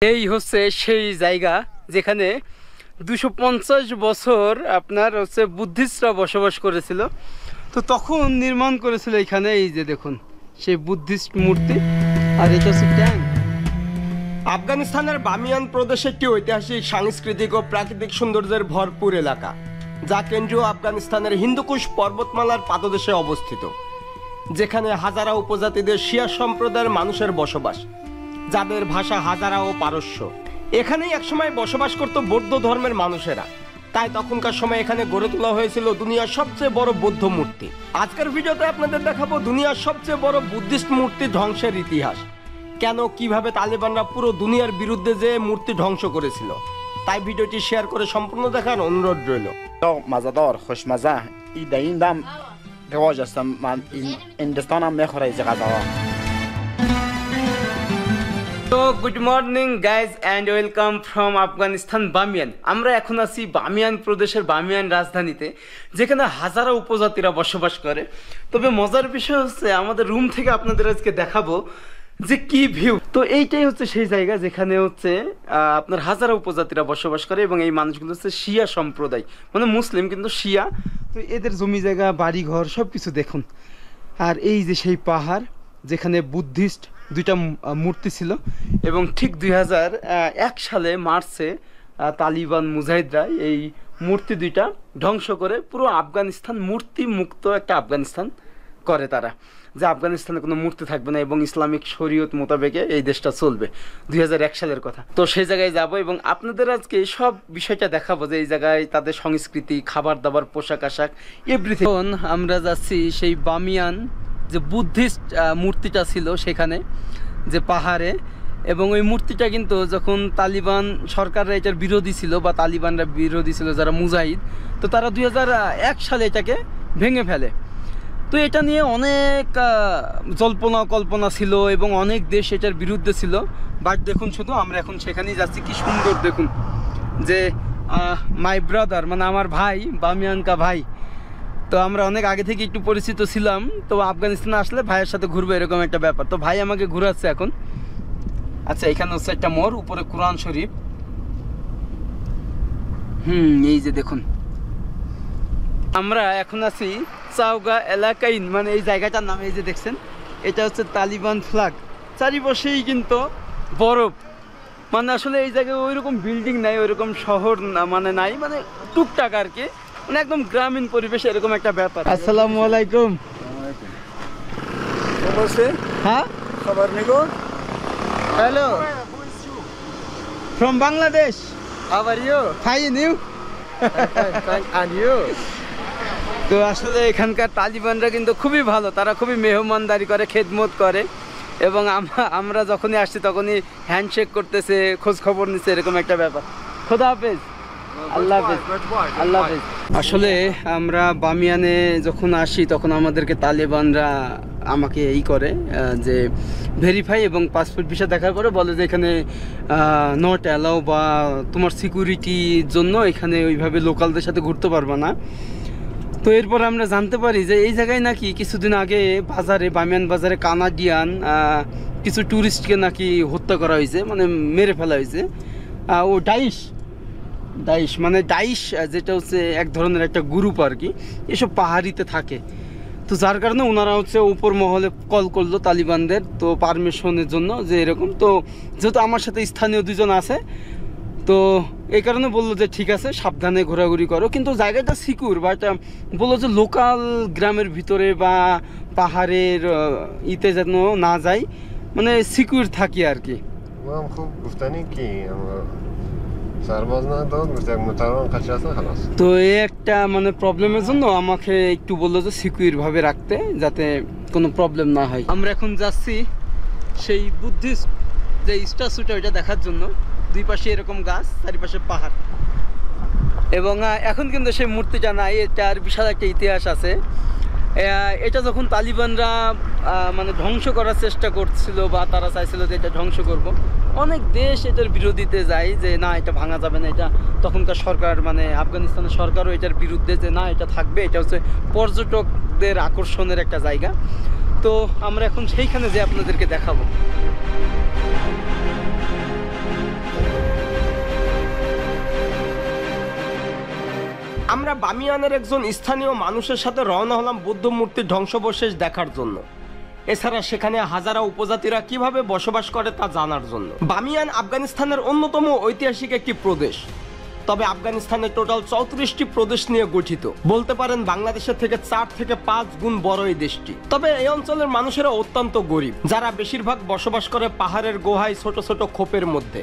এই হচ্ছে সেই জায়গা যেখানে 250 বছর আপনার হচ্ছে বুদ্ধিস্টরা বসবাস করেছিল। তো তখন নির্মাণ করেছিল এখানে, এই যে দেখুন সেই বুদ্ধিস্ট মূর্তি। আর এটা হচ্ছে ট্যাঙ্ক। আফগানিস্তানের বামিয়ান প্রদেশ একটি ঐতিহাসিক, সাংস্কৃতিক ও প্রাকৃতিক সৌন্দর্যের ভরপুর এলাকা, যা কেন্দ্রীয় আফগানিস্তানের হিন্দুকুশ পর্বতমালার পাদদেশে অবস্থিত, যেখানে হাজারা উপজাতিদের শিয়া সম্প্রদায়ের মানুষের বসবাস, যাদের ভাষা হাজারা ও পারস্য। এখানেই একসময় বসবাস করত বৌদ্ধ ধর্মের মানুষেরা, তাই তখনকার সময় এখানে গড়ে তোলা হয়েছিল দুনিয়ার সবচেয়ে বড় বৌদ্ধ মূর্তি। আজকের ভিডিওতে আপনাদের দেখাবো দুনিয়ার সবচেয়ে বড় বুদ্ধিস্ট মূর্তি ধ্বংসের ইতিহাস, কেন কিভাবে তালেবানরা পুরো দুনিয়ার বিরুদ্ধে যে মূর্তি ধ্বংস করেছিল। তাই ভিডিওটি শেয়ার করে সম্পূর্ণ দেখার অনুরোধ রইল। مزدار خوشمزه ای در این دم رواج است. من این هندستان هم میخوره از غذا. তো good morning guys and welcome from Afghanistan Bamiyan. আমরা এখন আছি বামিয়ান প্রদেশের বামিয়ান রাজধানীতে, যেখানে হাজারো উপজাতিরা বসবাস করে। তবে মজার বিষয় হচ্ছে আমাদের রুম থেকে আপনাদের আজকে দেখাবো যে কি ভিউ। তো এইটাই হচ্ছে সেই জায়গা যেখানে হচ্ছে আপনার হাজারো উপজাতিরা বসবাস করে, এবং এই মানুষগুলো হচ্ছে শিয়া সম্প্রদায়, মানে মুসলিম কিন্তু শিয়া। তো এদের জমি জায়গা, বাড়ি ঘর সব কিছু দেখুন। আর এই যে সেই পাহাড় যেখানে বুদ্ধিস্ট দুইটা মূর্তি ছিল, এবং ঠিক 2001 সালে মার্চে তালিবান মুজাহিদরা এই মূর্তি দুইটা ধ্বংস করে পুরো আফগানিস্তান মূর্তি মুক্ত একটা আফগানিস্তান করে তারা, যে আফগানিস্তানে কোনো মূর্তি থাকবে না এবং ইসলামিক শরীয়ত মোতাবেকে এই দেশটা চলবে। 2001 সালের কথা। তো সেই জায়গায় যাব এবং আপনাদের আজকে সব বিষয়টা দেখাবো, যে এই জায়গায় তাদের সংস্কৃতি, খাবার দাবার, পোশাক আশাক, এভরিথিং। আমরা যাচ্ছি সেই বামিয়ান যে বুদ্ধিস্ট মূর্তিটা ছিল সেখানে, যে পাহাড়ে। এবং ওই মূর্তিটা কিন্তু যখন তালিবান সরকাররা এটার বিরোধী ছিল, বা তালিবানরা বিরোধী ছিল যারা মুজাহিদ, তো তারা 2001 সালে এটাকে ভেঙে ফেলে। তো এটা নিয়ে অনেক জল্পনা কল্পনা ছিল এবং অনেক দেশ এটার বিরুদ্ধে ছিল। বাট দেখুন, শুধু আমরা এখন সেখানেই যাচ্ছি। কি সুন্দর দেখুন, যে মাই ব্রাদার মানে আমার ভাই, বামিয়ানকা ভাই। তো আমরা অনেক আগে থেকে একটু পরিচিত ছিলাম, তো আফগানিস্তানে আসলে ভাইয়ের সাথে ঘুরবো এরকম একটা ব্যাপার। তো ভাই আমাকে ঘুরাচ্ছে এখন। আচ্ছা, এখানে হচ্ছে একটা মোড়, উপরে কোরআন শরীফ। এই যে দেখুন, আমরা এখন আছি চাওগা এলাকাইন, মানে এই জায়গাটার নাম এই যে দেখছেন, এটা হচ্ছে তালিবান ফ্ল্যাগ। চারিপাশেই কিন্তু বরফ, মানে আসলে এই জায়গায় ওইরকম বিল্ডিং নাই, ওইরকম শহর মানে নাই, মানে টুকটাক আর কি, মানে একদম গ্রামীণ পরিবেশ এরকম একটা ব্যাপার। আসসালামু আলাইকুম। হ্যাঁ, খবর নিগো। Hello, from Bangladesh. How are you? Fine, you? And you? তো আসলে এখানকার তালিবানরা কিন্তু খুবই ভালো, তারা খুবই মেহমানদারি করে, খেদমত করে, এবং আমরা যখনই আসছি তখনই হ্যান্ডশেক করতেছে, খোঁজ খবর নিচ্ছে, এরকম একটা ব্যাপার। খোদা হাফেজ, আল্লাহ হাফেজ, আল্লাহ হাফেজ। আসলে আমরা বামিয়ানে যখন আসি তখন আমাদেরকে তালেবানরা আমাকে এই করে যে ভেরিফাই এবং পাসপোর্ট ভিসা দেখার পরে বলে যে এখানে নট অ্যালাউ, বা তোমার সিকিউরিটির জন্য এখানে ওইভাবে লোকালদের সাথে ঘুরতে পারবে না। তো এরপর আমরা জানতে পারি যে এই জায়গায় নাকি কিছুদিন আগে বাজারে, বামিয়ান বাজারে কানাডিয়ান কিছু ট্যুরিস্টকে নাকি হত্যা করা হয়েছে, মানে মেরে ফেলা হয়েছে। ও ডাইশ মানে ডাইশ যেটা হচ্ছে এক ধরনের একটা গ্রুপ আর কি, এসব পাহাড়িতে থাকে। তো যার কারণে ওনারা হচ্ছে উপর মহলে কল করলো তালিবানদের, তো পারমিশনের জন্য, যে এরকম। তো যেহেতু আমার সাথে স্থানীয় দুজন আছে, তো এই কারণে বললো যে ঠিক আছে, সাবধানে ঘোরাঘুরি করো, কিন্তু জায়গাটা সিকিউর। বাট বললো যে লোকাল গ্রামের ভিতরে বা পাহাড়ের ইতে যেন না যাই, মানে সিকিউর থাকি আর কি। তো এই একটা মানে প্রবলেমের জন্য আমাকে একটু বললো যে সিকিউর ভাবে রাখতে, যাতে কোনো প্রবলেম না হয়। আমরা এখন যাচ্ছি সেই বুদ্ধিস্ট যে স্ট্যাচুটা, ওইটা দেখার জন্য। দুই পাশে এরকম গাছ, চারিপাশে পাহাড়, এবং এখন কিন্তু সেই মূর্তিটা নাই। এটার বিশাল একটা ইতিহাস আছে। এটা যখন তালিবানরা মানে ধ্বংস করার চেষ্টা করছিল, বা তারা চাইছিল যে এটা ধ্বংস করব, অনেক দেশ এটার বিরোধিতে যায়, যে না এটা ভাঙা যাবে না। এটা তখনকার সরকার, মানে আফগানিস্তানের সরকারও এটার বিরুদ্ধে, যে না এটা থাকবে, এটা হচ্ছে পর্যটকদের আকর্ষণের একটা জায়গা। তো আমরা এখন সেইখানে যে আপনাদেরকে দেখাবো। আমরা বামিয়ানের একজন স্থানীয় মানুষের সাথে রওনা হলাম বৌদ্ধ মূর্তির ধ্বংসাবশেষ দেখার জন্য, এছাড়া সেখানে হাজারা উপজাতিরা কিভাবে বসবাস করে তা জানার জন্য। বামিয়ান আফগানিস্তানের অন্যতম ঐতিহাসিক একটি প্রদেশ, তবে আফগানিস্তানের টোটাল 34টি প্রদেশ নিয়ে গঠিত। বলতে পারেন বাংলাদেশের থেকে 4 থেকে 5 গুণ বড় এই দেশটি। তবে এই অঞ্চলের মানুষেরা অত্যন্ত গরিব, যারা বেশিরভাগ বসবাস করে পাহাড়ের গুহায় ছোট ছোট খোপের মধ্যে।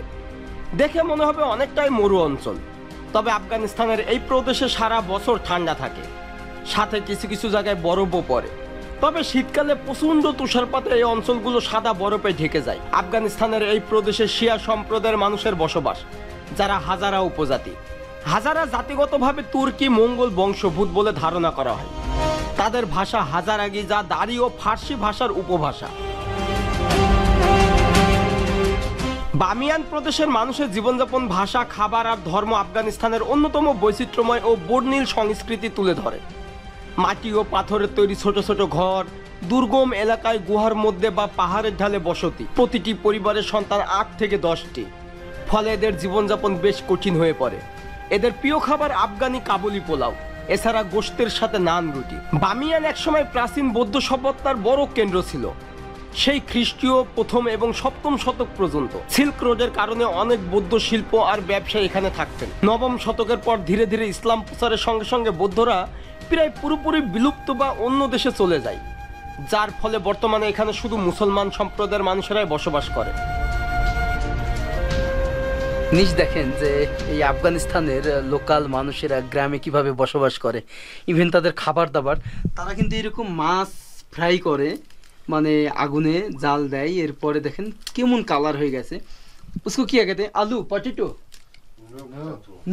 দেখে মনে হবে অনেকটাই মরু অঞ্চল, তবে আফগানিস্তানের এই প্রদেশে সারা বছর ঠান্ডা থাকে, সাথে কিছু কিছু জায়গায় বরফও পড়ে। তবে শীতকালে প্রচন্ড তুষারপাতে এই অঞ্চলগুলো সাদা বরফে ঢেকে যায়। আফগানিস্তানের এই প্রদেশে শিয়া সম্প্রদায়ের মানুষের বসবাস, যারা হাজারা উপজাতি। হাজারা জাতিগতভাবে তুর্কি মঙ্গল বংশোদ্ভূত বলে ধারণা করা হয়। তাদের ভাষা হাজারাগি, যা দারি ও ফার্সি ভাষার উপভাষা। বামিয়ান প্রদেশের মানুষের জীবনযাপন, ভাষা, খাবার আর ধর্ম আফগানিস্তানের অন্যতম বৈচিত্র্যময় ও বর্ণিল সংস্কৃতি তুলে ধরে। মাটি ও পাথরের তৈরি ছোট ছোট ঘর, দুর্গম এলাকায় গুহার মধ্যে বা পাহাড়ের ঢালে বসতি। প্রতিটি পরিবারের সন্তান 8 থেকে 10টি। ফলে এদের জীবনযাপন বেশ কঠিন হয়ে পড়ে। এদের প্রিয় খাবার আফগানি কাবুলি পোলাও, এছাড়া গোশতের সাথে নান রুটি। বামিয়ান একসময় প্রাচীন বৌদ্ধ সভ্যতার বড় কেন্দ্র ছিল, সেই খ্রিস্টীয় 1ম এবং 7ম শতক পর্যন্ত। সিল্ক রোডের কারণে অনেক বৌদ্ধ শিল্প আর ব্যবসায়ী এখানে থাকতেন। 9ম শতকের পর ধীরে ধীরে ইসলাম প্রচারের সঙ্গে সঙ্গে বৌদ্ধরা প্রায় পুরোপুরি বিলুপ্ত বা অন্য দেশে চলে যায়, যার ফলে বর্তমানে এখানে শুধু মুসলমান সম্প্রদায়ের মানুষেরাই বসবাস করে। জিনিস দেখেন যে এই আফগানিস্তানের লোকাল মানুষেরা গ্রামে কিভাবে বসবাস করে, ইভেন তাদের খাবার দাবার, তারা কিন্তু এরকম মাছ ফ্রাই করে, মানে আগুনে জাল দেয়। এরপরে দেখেন কেমন কালার হয়ে গেছে। उसको क्या कहते हैं? आलू, पटेटो,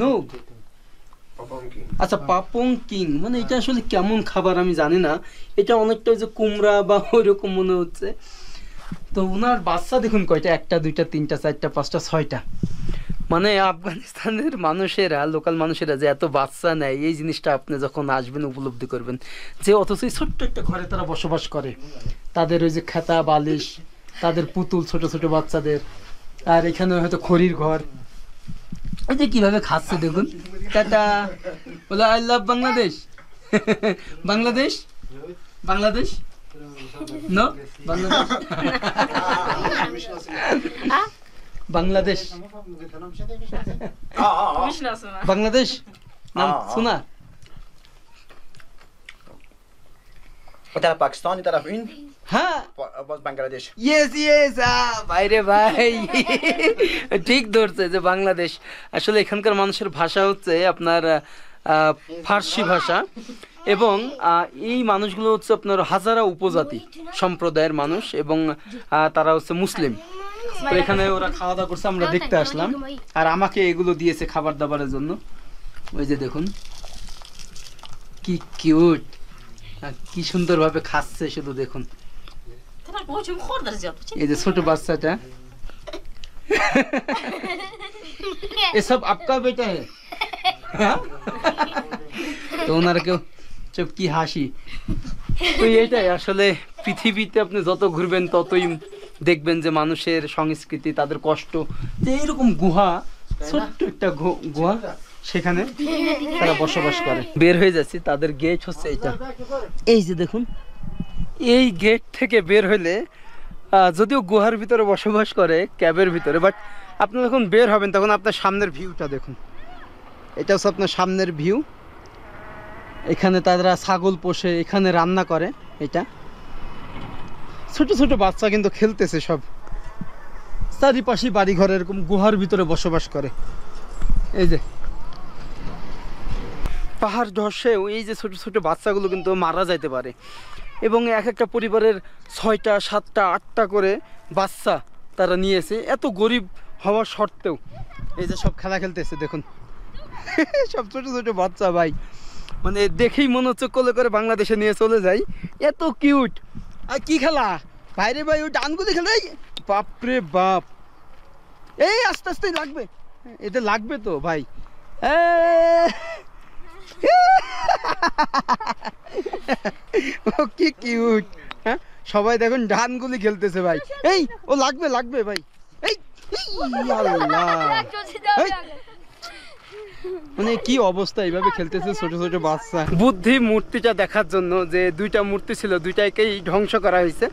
নুগ, আচ্ছা পাপং কিং, মানে এটা আসলে কেমন খাবার আমি জানি না। এটা অনেকটা ওই যে কুমড়া বা ওইরকম মনে হচ্ছে। তো ওনার বাচ্চা দেখুন কয়টা, 1টা 2টা 3টা 4টা 5টা 6টা। মানে আফগানিস্তানের মানুষেরা, লোকাল মানুষেরা যে এত বাচ্চা নেয়, এই জিনিসটা আপনি যখন আসবেন উপলব্ধি করবেন যে অথচ ছোট্ট একটা ঘরে তারা বসবাস করে। তাদের ওই যে খেতা বালিশ, তাদের পুতুল, ছোট ছোট বাচ্চাদের, আর এখানে হয়তো খড়ির ঘর। এই যে কিভাবে খাচ্ছে দেখুন। টাটা, বলে I love Bangladesh. Bangladesh, Bangladesh, no Bangladesh, Bangladesh, Bangladesh নাম শোনা। طرف पाकिस्तान طرف این হ্যাঁ, باز বাংলাদেশ। ইয়েস ইয়েস, বাইরে ভাই ঠিক ধরছে যে বাংলাদেশ। আসলে এখানকার মানুষের ভাষা হচ্ছে আপনার ফার্সি ভাষা, এবং এই মানুষগুলো হচ্ছে আপনার হাজারা উপজাতি সম্প্রদায়ের মানুষ, এবং তারা হচ্ছে মুসলিম। তো এখানে ওরা খাওয়া দাওয়া করছে, আমরা দেখতে আসলাম, আর আমাকে এগুলো দিয়েছে খাবার দাবারের জন্য। ওই যে দেখুন কি কিউট, কি সুন্দরভাবে খাচ্ছে, শুধু দেখুন। এই যে ছোট বাচ্চাটা, এসব আপকা বেটা হে। তো ওনারা কেউ চুপ, কি হাসি। তো এইটাই আসলে পৃথিবীতে আপনি যত ঘুরবেন ততই দেখবেন যে মানুষের সংস্কৃতি, তাদের কষ্ট। যে এইরকম গুহা, ছোট্ট একটা গুহা, সেখানে তারা বসবাস করে। বের হয়ে যাচ্ছি, তাদের গেট হচ্ছে এটা। এই যে দেখুন, এই গেট থেকে বের হলে যদিও গুহার ভিতরে বসবাস করে, ক্যাবের ভিতরে, বাট আপনি যখন বের হবেন তখন আপনার সামনের ভিউটা দেখুন। এটা হচ্ছে আপনার সামনের ভিউ। এখানে তারা ছাগল পোষে, এখানে রান্না করে। এটা ছোট ছোট বাচ্চা কিন্তু খেলতেছে সব। চারিপাশে বাড়ি ঘর এরকম গুহার ভিতরে বসবাস করে। এই যে পাহাড় ধসেও এই যে ছোট ছোট বাচ্চাগুলো কিন্তু মারা যাইতে পারে, এবং এক একটা পরিবারের 6টা 7টা 8টা করে বাচ্চা তারা নিয়েছে, এত গরিব হওয়া সত্ত্বেও। এই যে সব খেলা খেলতেছে দেখুন, সব ছোট ছোট বাচ্চা ভাই, মানে দেখেই মনে হচ্ছে কোলে করে বাংলাদেশে নিয়ে চলে যাই, এত কিউট। আর কি খেলা ভাইরে ভাই, ওই ডানগুলি খেলে, বাপরে বাপ। এই আস্তে আস্তে লাগবে, এদের লাগবে তো ভাই। ও কি কিউট। হ্যাঁ, সবাই দেখুন ডানগুলি খেলতেছে ভাই। এই ও লাগবে লাগবে ভাই। এই আল্লাহ, মানে কি অবস্থা, এইভাবে খেলতেছে ছোট ছোট বাচ্চা। বুদ্ধি মূর্তিটা দেখার জন্য, যে দুইটা মূর্তি ছিল দুইটাকেই ধ্বংস করা হয়েছে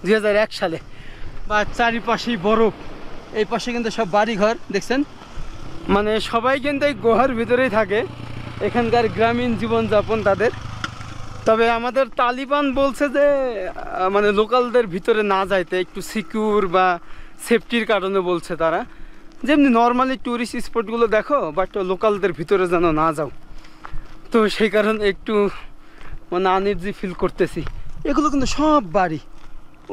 2001 সালে। বা চারিপাশেই বরফ, এই পাশে কিন্তু সব বাড়ি ঘর দেখছেন। মানে সবাই কিন্তু এই গুহার ভিতরেই থাকে, এখানকার গ্রামীণ জীবনযাপন তাদের। তবে আমাদের তালিবান বলছে যে মানে লোকালদের ভিতরে না যাইতে, একটু সিকিউর বা সেফটির কারণে বলছে তারা, যেমনি নর্মালি ট্যুরিস্ট স্পটগুলো দেখো, বাট লোকালদের ভিতরে যেন না যাও। তো সেই কারণে একটু মানে আনইজি ফিল করতেছি। এগুলো কিন্তু সব বাড়ি,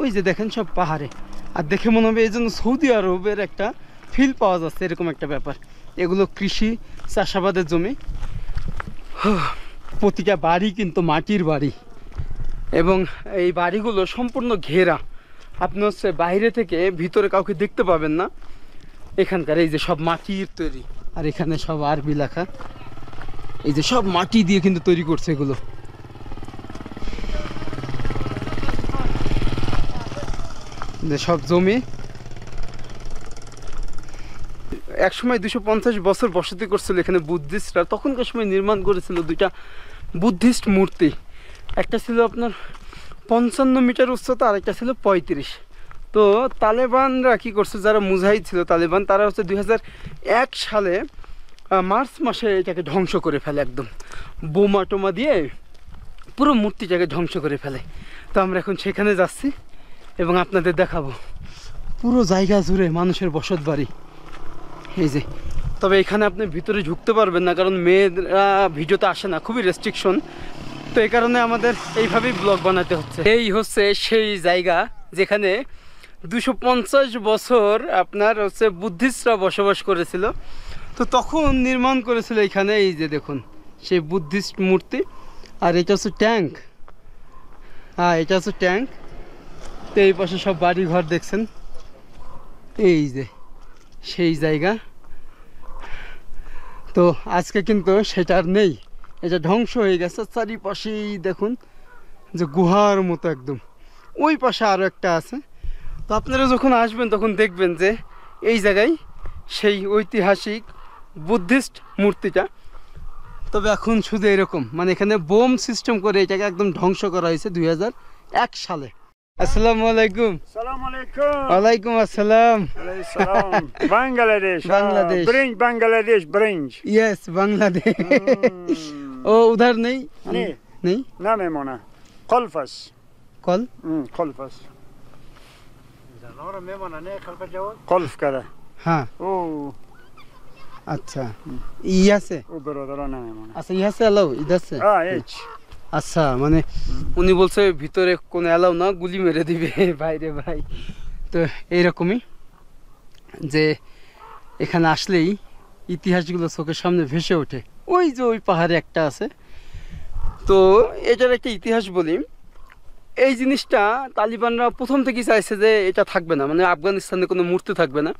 ওই যে দেখেন সব পাহাড়ে। আর দেখে মনে হবে এই জন্য সৌদি আরবের একটা ফিল পাওয়া যাচ্ছে, এরকম একটা ব্যাপার। এগুলো কৃষি চাষাবাদের জমি। প্রতিটা বাড়ি কিন্তু মাটির বাড়ি, এবং এই বাড়িগুলো সম্পূর্ণ ঘেরা। আপনি হচ্ছে বাইরে থেকে ভিতরে কাউকে দেখতে পাবেন না। এখানকার এই যে সব মাটির তৈরি, আর এখানে সব আরবি লেখা। এই যে সব মাটি দিয়ে কিন্তু তৈরি করছে এগুলো। যে সব জমি একসময় 250 বছর বসতি করছিল এখানে বুদ্ধিস্টরা। তখনকার সময় নির্মাণ করেছিল দুইটা বুদ্ধিস্ট মূর্তি। একটা ছিল আপনার 55 মিটার উচ্চতা, আর একটা ছিল 35। তো তালেবানরা কি করছে, যারা মুজাহিদ ছিল তালেবান, তারা হচ্ছে 2001 সালে মার্চ মাসে এটাকে ধ্বংস করে ফেলে, একদম বোমা টোমা দিয়ে পুরো মূর্তিটাকে ধ্বংস করে ফেলে। তো আমরা এখন সেখানে যাচ্ছি এবং আপনাদের দেখাবো পুরো জায়গা জুড়ে মানুষের বসত বাড়ি। এই যে, তবে এখানে আপনি ভিতরে ঢুকতে পারবেন না, কারণ মেয়েরা ভিডিওতে আসে না, খুবই রেস্ট্রিকশন। তো এই কারণে আমাদের এইভাবেই ব্লগ বানাতে হচ্ছে। এই হচ্ছে সেই জায়গা যেখানে 250 বছর আপনার হচ্ছে বুদ্ধিস্টরা বসবাস করেছিল। তো তখন নির্মাণ করেছিল এখানে। এই যে দেখুন সেই বুদ্ধিস্ট মূর্তি। আর এটা হচ্ছে ট্যাঙ্ক। হ্যাঁ, এটা হচ্ছে ট্যাঙ্ক। তো এই পাশে সব বাড়ি ঘর দেখছেন। এই যে সেই জায়গা। তো আজকে কিন্তু সেটা আর নেই, এটা ধ্বংস হয়ে গেছে। চারিপাশেই দেখুন যে গুহার মতো একদম। ওই পাশে আরও একটা আছে। তো আপনারা যখন আসবেন তখন দেখবেন যে এই জায়গায় সেই ঐতিহাসিক বুদ্ধিস্ট মূর্তিটা। তবে এখন শুধু এরকম, মানে এখানে বোম সিস্টেম করে এটাকে একদম ধ্বংস করা হয়েছে 2001 সালে। আসসালামু আলাইকুম। Assalamu alaikum. ওয়ালাইকুম আসসালাম। Alayhi salam. Bangladesh. Bangladesh. Bangladesh brinj. Yes Bangladesh. ओ उधर नहीं नहीं. नहीं Name mona. Kolfas. Call Kolfas. Kolf kada. हाँ Oh, अच्छा यहाँ से। brother name mona. अच्छा यहाँ से अलाउ, इधर से। H. আচ্ছা, মানে উনি বলছে ভিতরে কোনো অ্যালাউ না, গুলি মেরে দিবে বাইরে ভাই। তো এইরকমই যে এখানে আসলেই ইতিহাসগুলো চোখের সামনে ভেসে ওঠে। ওই যে ওই পাহাড়ে একটা আছে। তো এটার একটা ইতিহাস বলি। এই জিনিসটা তালিবানরা প্রথম থেকেই চাইছে যে এটা থাকবে না, মানে আফগানিস্তানে কোনো মূর্তি থাকবে না।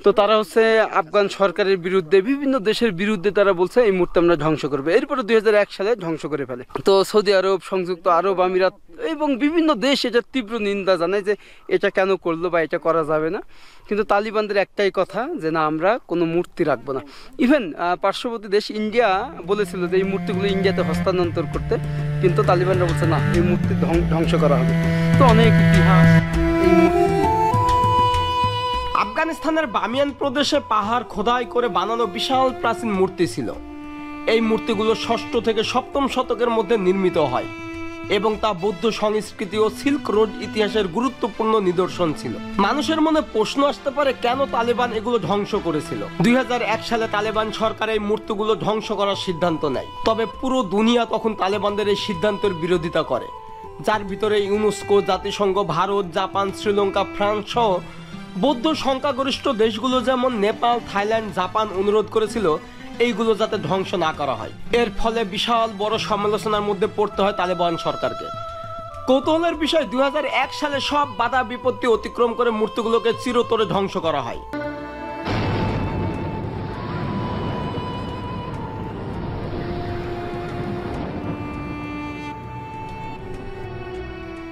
তো তারা হচ্ছে আফগান সরকারের বিরুদ্ধে, বিভিন্ন দেশের বিরুদ্ধে তারা বলছে এই মূর্তি আমরা ধ্বংস করবো। এরপরে 2001 সালে ধ্বংস করে ফেলে। তো সৌদি আরব, সংযুক্ত আরব আমিরাত এবং বিভিন্ন দেশ এটার তীব্র নিন্দা জানায় যে এটা কেন করলো বা এটা করা যাবে না। কিন্তু তালিবানদের একটাই কথা যে না, আমরা কোনো মূর্তি রাখবো না। ইভেন পার্শ্ববর্তী দেশ ইন্ডিয়া বলেছিল যে এই মূর্তিগুলো ইন্ডিয়াতে হস্তান্তর করতে, কিন্তু তালিবানরা বলছে না, এই মূর্তি ধ্বংস করা হবে। তো অনেক ইতিহাস এই মূর্তি। আফগানিস্তানের বামিয়ান প্রদেশে পাহাড় খোদাই করে বানানো বিশাল প্রাচীন মূর্তি ছিল। এই মূর্তিগুলো 6ষ্ঠ থেকে 7ম শতকের মধ্যে নির্মিত হয় এবং তা বৌদ্ধ সংস্কৃতি ও সিল্ক রোড ইতিহাসের গুরুত্বপূর্ণ নিদর্শন ছিল। মানুষের মনে প্রশ্ন আসতে পারে কেন তালেবান এগুলো ধ্বংস করেছিল। 2001 সালে তালেবান সরকার এই মূর্তিগুলো ধ্বংস করার সিদ্ধান্ত নেয়। তবে পুরো দুনিয়া তখন তালেবানদের এই সিদ্ধান্তের বিরোধিতা করে, যার ভিতরে ইউনেস্কো, জাতিসংঘ, ভারত, জাপান, শ্রীলঙ্কা, ফ্রান্স সহ বৌদ্ধ সংখ্যাগরিষ্ঠ দেশগুলো যেমন নেপাল, থাইল্যান্ড, জাপান অনুরোধ করেছিল এইগুলো যাতে ধ্বংস না করা হয়। এর ফলে বিশাল বড় সমালোচনার মধ্যে পড়তে হয় তালেবান সরকারকে। কৌতূহলের বিষয়, 2001 সালে সব বাধা বিপত্তি অতিক্রম করে মূর্তিগুলোকে চিরতরে ধ্বংস করা হয়।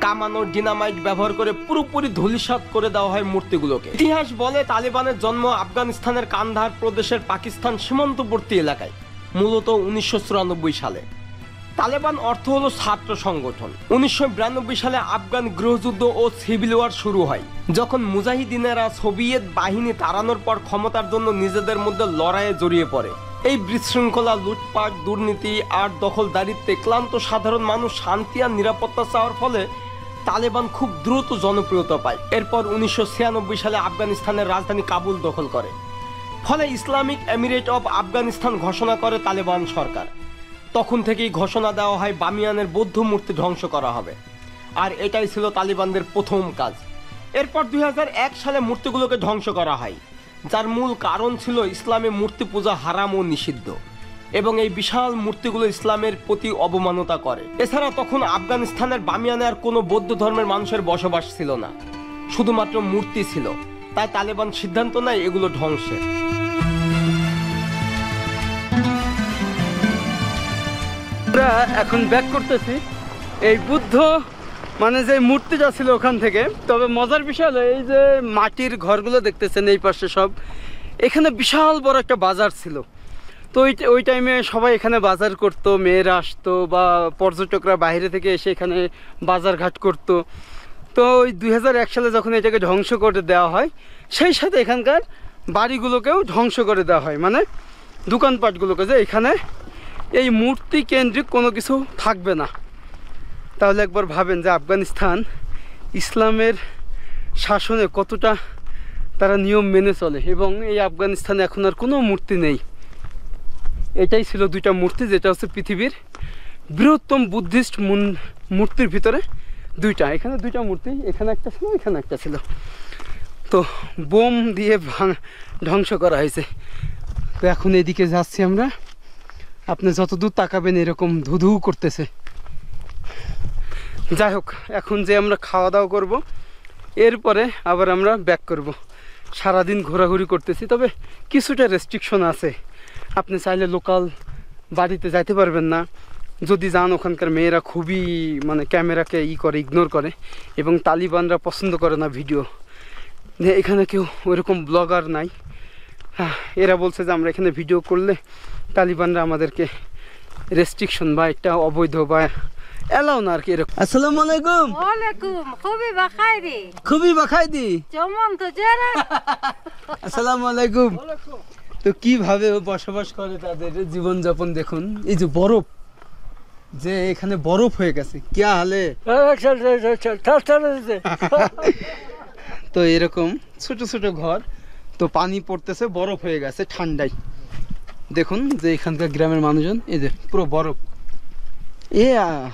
কামানো ডিনামাইট ব্যবহার করে পুরোপুরি ধূলিসাৎ করে দেওয়া হয় মূর্তিগুলোকে। ইতিহাস বলে তালেবানের জন্ম আফগানিস্তানের কান্দাহার প্রদেশের পাকিস্তান সীমান্তবর্তী এলাকায়, মূলত 1994 সালে। তালেবান অর্থ হলো ছাত্র সংগঠন। 1992 সালে আফগান গৃহযুদ্ধ ও সিভিল ওয়ার শুরু হয়, যখন মুজাহিদিনেরা সোভিয়েত বাহিনী তাড়ানোর পর ক্ষমতার জন্য নিজেদের মধ্যে লড়াইয়ে জড়িয়ে পড়ে। এই বিশৃঙ্খলা, লুটপাট, দুর্নীতি আর দখলদারিত্বে ক্লান্ত সাধারণ মানুষ শান্তি আর নিরাপত্তা চাওয়ার ফলে তালেবান খুব দ্রুত জনপ্রিয়তা পায়। এরপর 1996 সালে আফগানিস্তানের রাজধানী কাবুল দখল করে, ফলে ইসলামিক এমিরেট অফ আফগানিস্তান ঘোষণা করে তালেবান সরকার। তখন থেকেই ঘোষণা দেওয়া হয় বামিয়ানের বৌদ্ধ মূর্তি ধ্বংস করা হবে, আর এটাই ছিল তালিবানদের প্রথম কাজ। এরপর 2001 সালে মূর্তিগুলোকে ধ্বংস করা হয়, যার মূল কারণ ছিল ইসলামে মূর্তি পূজা হারাম ও নিষিদ্ধ, এবং এই বিশাল মূর্তিগুলো ইসলামের প্রতি অবমাননা করে। এছাড়া তখন আফগানিস্তানের বামিয়ানে আর কোনো বৌদ্ধ ধর্মের মানুষের বসবাস ছিল না, শুধুমাত্র মূর্তি ছিল। তাই তালেবান সিদ্ধান্ত নেয় এগুলো ধ্বংসের। আমরা এখন ব্যাক করতেছি এই বুদ্ধ মানে যে মূর্তিটা ছিল ওখান থেকে। তবে মজার বিষয় হলো এই যে মাটির ঘরগুলো দেখতেছেন এই পাশে সব, এখানে বিশাল বড় একটা বাজার ছিল। তো ওই টাইমে সবাই এখানে বাজার করতো, মেয়েরা আসতো বা পর্যটকরা বাইরে থেকে এসে এখানে বাজার ঘাট করতো। তো ওই 2001 সালে যখন এটাকে ধ্বংস করে দেওয়া হয়, সেই সাথে এখানকার বাড়িগুলোকেও ধ্বংস করে দেওয়া হয়, মানে দোকানপাটগুলোকে, যে এখানে এই মূর্তি কেন্দ্রিক কোনো কিছু থাকবে না। তাহলে একবার ভাবেন যে আফগানিস্তান ইসলামের শাসনে কতটা তারা নিয়ম মেনে চলে। এবং এই আফগানিস্তানে এখন আর কোনো মূর্তি নেই। এটাই ছিল দুইটা মূর্তি, যেটা হচ্ছে পৃথিবীর বৃহত্তম বুদ্ধিস্ট মূর্তির ভিতরে দুইটা। এখানে দুইটা মূর্তি, এখানে একটা ছিল, এখানে একটা ছিল। তো বোম দিয়ে ধ্বংস করা হয়েছে। তো এখন এদিকে যাচ্ছি আমরা। আপনি যত দূর তাকাবেন এরকম ধুধু করতেছে। যাই হোক, এখন যে আমরা খাওয়া দাওয়া করব, এরপরে আবার আমরা ব্যাক করব। সারাদিন ঘোরাঘুরি করতেছি, তবে কিছুটা রেস্ট্রিকশন আছে। আপনি চাইলে লোকাল বাড়িতে যাইতে পারবেন না। যদি যান, ওখানকার মেয়েরা খুবই মানে ক্যামেরাকে ইগনোর করে, এবং তালিবানরা পছন্দ করে না ভিডিও। এখানে কেউ ওইরকম ব্লগার নাই। এরা বলছে যে আমরা এখানে ভিডিও করলে তালিবানরা আমাদেরকে রেস্ট্রিকশন বা একটা অবৈধ বা এলাও না আর কি এরকম। আসসালামু আলাইকুম। ওয়ালাইকুম, খুবই বাখাইরি। খুবই বাখাইদি। যেমন তো যারা। আসসালামু আলাইকুম। তো কিভাবে বসবাস করে তাদের জীবনযাপন দেখুন। এই যে বরফ, যে এখানে বরফ হয়ে গেছে, কি হালে। তো এরকম ছোট ছোট ঘর, তো পানি পড়তেছে, বরফ হয়ে গেছে ঠান্ডায়। দেখুন যে এখানকার গ্রামের মানুষজন, এই যে পুরো বরফ। এ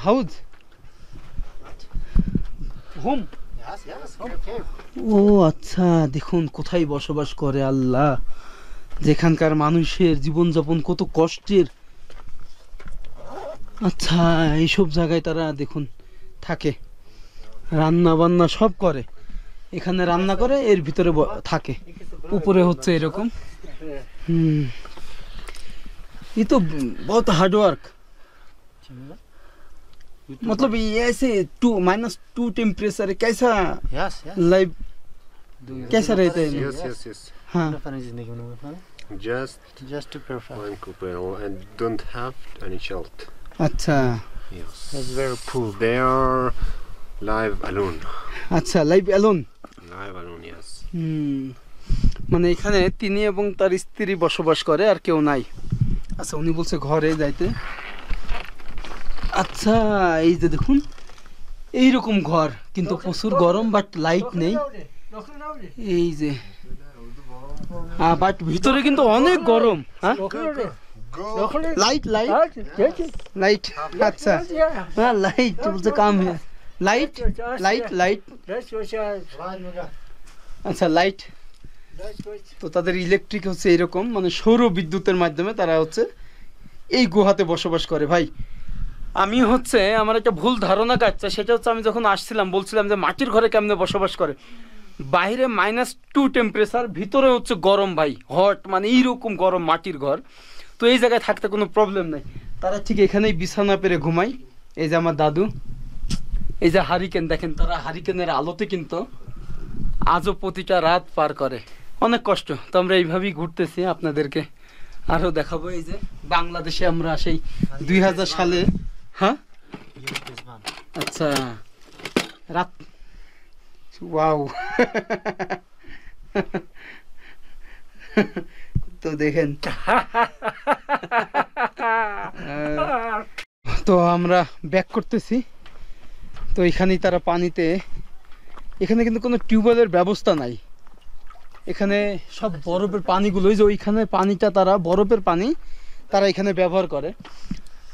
হাউজ হোম। ও আচ্ছা, দেখুন কোথায় বসবাস করে আল্লাহ। যেখানকার মানুষের জীবনযাপন কত কষ্টের। আচ্ছা, এইসব জায়গায় তারা দেখুন থাকে, রান্না বান্না সব করে। এখানে রান্না করে, এর ভিতরে থাকে, উপরে হচ্ছে এরকম। ये तो बहुत हार्ड वर्क। मतलब ये ऐसे -2 टेम्परेचर कैसा लाइफ कैसा रहता है? Yes. हाँ, Just to perfect one couple and don't have any child. अच्छा Yes. That's very poor. They are live alone. अच्छा, life alone. Live alone, yes. মানে এখানে তিনি এবং তার স্ত্রী বসবাস করে, আর কেউ নাই। আচ্ছা, উনি বলছে ঘরে যাইতে। আচ্ছা, এই যে দেখুন এইরকম ঘর, কিন্তু প্রচুর গরম, বাট লাইট নেই। এই যে বাট ভিতরে কিন্তু অনেক গরম। হ্যাঁ, লাইট লাইট লাইট। আচ্ছা, হ্যাঁ লাইট বলছে কাম লাইট লাইট লাইট। আচ্ছা, লাইট। তো তাদের ইলেকট্রিক হচ্ছে এরকম, মানে সৌর বিদ্যুতের মাধ্যমে তারা হচ্ছে এই গুহাতে বসবাস করে। ভাই, আমি হচ্ছে আমার একটা ভুল ধারণা কাটছে। সেটা হচ্ছে আমি যখন আসছিলাম বলছিলাম যে মাটির ঘরে কেমনে বসবাস করে। বাইরে -2 টেম্পারেচার, ভিতরে হচ্ছে গরম ভাই, হট, মানে এইরকম গরম মাটির ঘর। তো এই জায়গায় থাকতে কোনো প্রবলেম নাই। তারা ঠিক এখানেই বিছানা পেরে ঘুমায়। এই যে আমার দাদু, এই যে হারিকেন দেখেন, তারা হারিকেনের আলোতে কিন্তু আজও প্রতিটা রাত পার করে। অনেক কষ্ট। তো আমরা এইভাবেই ঘুরতেছি, আপনাদেরকে আরো দেখাবো। এই যে বাংলাদেশে আমরা সেই 2000 সালে, হ্যাঁ আচ্ছা রাত, ওয়াও তো দেখেন। তো আমরা ব্যাক করতেছি। তো এখানেই তারা পানিতে, এখানে কিন্তু কোনো টিউবওয়েলের ব্যবস্থা নাই, এখানে সব বরফের পানিগুলো, ওই যে ওইখানে পানিটা তারা বরফের পানি তারা এখানে ব্যবহার করে।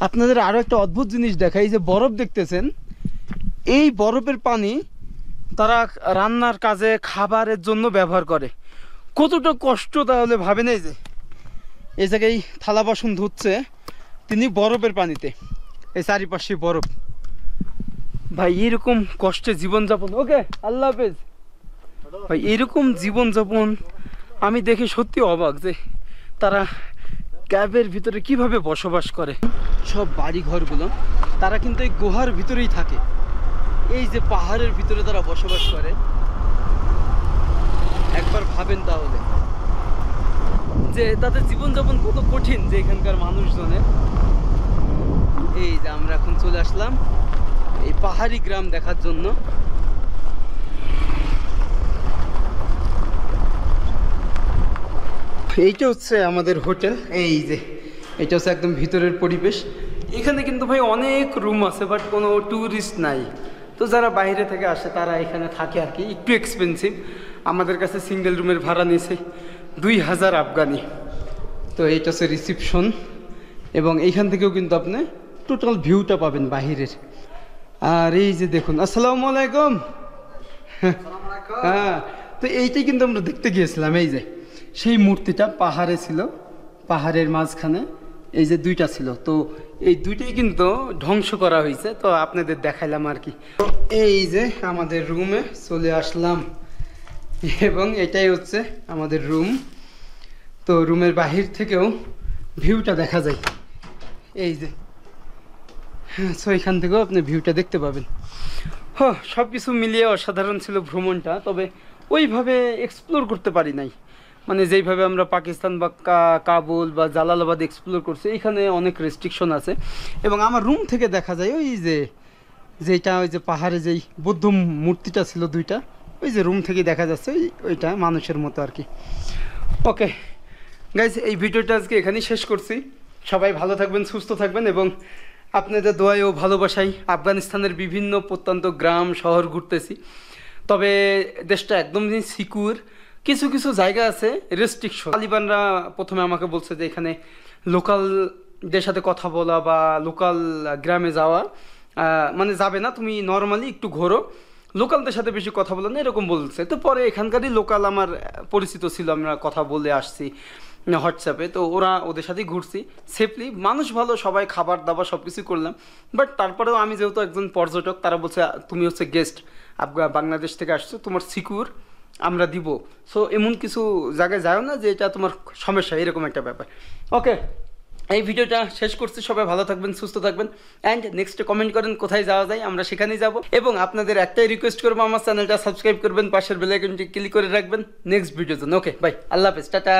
আপনাদের আরও একটা অদ্ভুত জিনিস দেখাই, এই যে বরফ দেখতেছেন, এই বরফের পানি তারা রান্নার কাজে খাবারের জন্য ব্যবহার করে। কতটা কষ্ট তাহলে ভাবেন। এই যে এই জায়গায় থালা বাসন ধুচ্ছে তিনি বরফের পানিতে, এই চারিপাশে বরফ। ভাই এরকম কষ্টে জীবনযাপন, ওকে আল্লাহ হাফেজ ভাই, এরকম জীবনযাপন আমি দেখে সত্যি অবাক যে তারা ক্যাবের ভিতরে কিভাবে বসবাস করে। সব বাড়ি ঘরগুলো তারা কিন্তু এই গুহার ভিতরেই থাকে, এই যে পাহাড়ের ভিতরে তারা বসবাস করে। একবার ভাবেন তাহলে যে তাদের জীবনযাপন কত কঠিন, যে এখানকার মানুষজনের। এই যে আমরা এখন চলে আসলাম এই পাহাড়ি গ্রাম দেখার জন্য। এইটা হচ্ছে আমাদের হোটেল, এই যে এটা হচ্ছে একদম ভিতরের পরিবেশ। এখানে কিন্তু ভাই অনেক রুম আছে, বাট কোনো ট্যুরিস্ট নাই। তো যারা বাইরে থেকে আসে তারা এখানে থাকে আর কি, একটু এক্সপেন্সিভ। আমাদের কাছে সিঙ্গেল রুমের ভাড়া নিয়েছে 2000 আফগানি। তো এইটা হচ্ছে রিসিপশন, এবং এইখান থেকেও কিন্তু আপনি টোটাল ভিউটা পাবেন বাহিরের। আর এই যে দেখুন, আসসালামু আলাইকুম। হ্যাঁ, তো এইটাই কিন্তু আমরা দেখতে গিয়েছিলাম। এই যে সেই মূর্তিটা পাহাড়ে ছিল, পাহাড়ের মাঝখানে এই যে দুইটা ছিল, তো এই দুইটাই কিন্তু ধ্বংস করা হয়েছে। তো আপনাদের দেখাইলাম আর কি। এই যে আমাদের রুমে চলে আসলাম, এবং এটাই হচ্ছে আমাদের রুম। তো রুমের বাহির থেকেও ভিউটা দেখা যায়, এই যে। হ্যাঁ, সো এখান থেকেও আপনি ভিউটা দেখতে পাবেন। হ্যাঁ, সব কিছু মিলিয়ে অসাধারণ ছিল ভ্রমণটা, তবে ওইভাবে এক্সপ্লোর করতে পারি নাই। মানে যেইভাবে আমরা পাকিস্তান বা কাবুল বা জালালাবাদ এক্সপ্লোর করছি, এইখানে অনেক রেস্ট্রিকশন আছে। এবং আমার রুম থেকে দেখা যায় ওই যে যেটা, ওই যে পাহাড়ে যেই বৌদ্ধ মূর্তিটা ছিল দুইটা, ওই যে রুম থেকে দেখা যাচ্ছে ওইটা মানুষের মতো আর কি। ওকে গাইজ, এই ভিডিওটা আজকে এখানেই শেষ করছি। সবাই ভালো থাকবেন, সুস্থ থাকবেন, এবং আপনাদের দোয়ায় ও ভালোবাসায় আফগানিস্তানের বিভিন্ন প্রত্যন্ত গ্রাম শহর ঘুরতেছি। তবে দেশটা একদমই সিকিউর। কিছু কিছু জায়গা আছে রেস্ট্রিকশন। তালিবানরা প্রথমে আমাকে বলছে যে এখানে লোকালদের সাথে কথা বলা বা লোকাল গ্রামে যাওয়া মানে যাবে না, তুমি নর্মালি একটু ঘোরো, লোকালদের সাথে বেশি কথা বলো না, এরকম বলছে। তো পরে এখানকারই লোকাল আমার পরিচিত ছিল, আমরা কথা বলে আসছি হোয়াটসঅ্যাপে। তো ওদের সাথেই ঘুরছি সেফলি, মানুষ ভালো, সবাই খাবার দাবার সব কিছু করলাম। বাট তারপরেও আমি যেহেতু একজন পর্যটক, তারা বলছে তুমি হচ্ছে গেস্ট, বাংলাদেশ থেকে আসছো, তোমার সিকিউর আমরা দিব। সো এমন কিছু জায়গায় যাও না যে এটা তোমার সমস্যা, এরকম একটা ব্যাপার। ওকে, এই ভিডিওটা শেষ করছি। সবাই ভালো থাকবেন, সুস্থ থাকবেন, অ্যান্ড নেক্সটে কমেন্ট করেন কোথায় যাওয়া যায়, আমরা সেখানেই যাব। এবং আপনাদের একটাই রিকোয়েস্ট করবো, আমার চ্যানেলটা সাবস্ক্রাইব করবেন, পাশের বেল আইকনটি ক্লিক করে রাখবেন নেক্সট ভিডিওর জন্য। ওকে বাই, আল্লাহ হাফেজ, টাটা।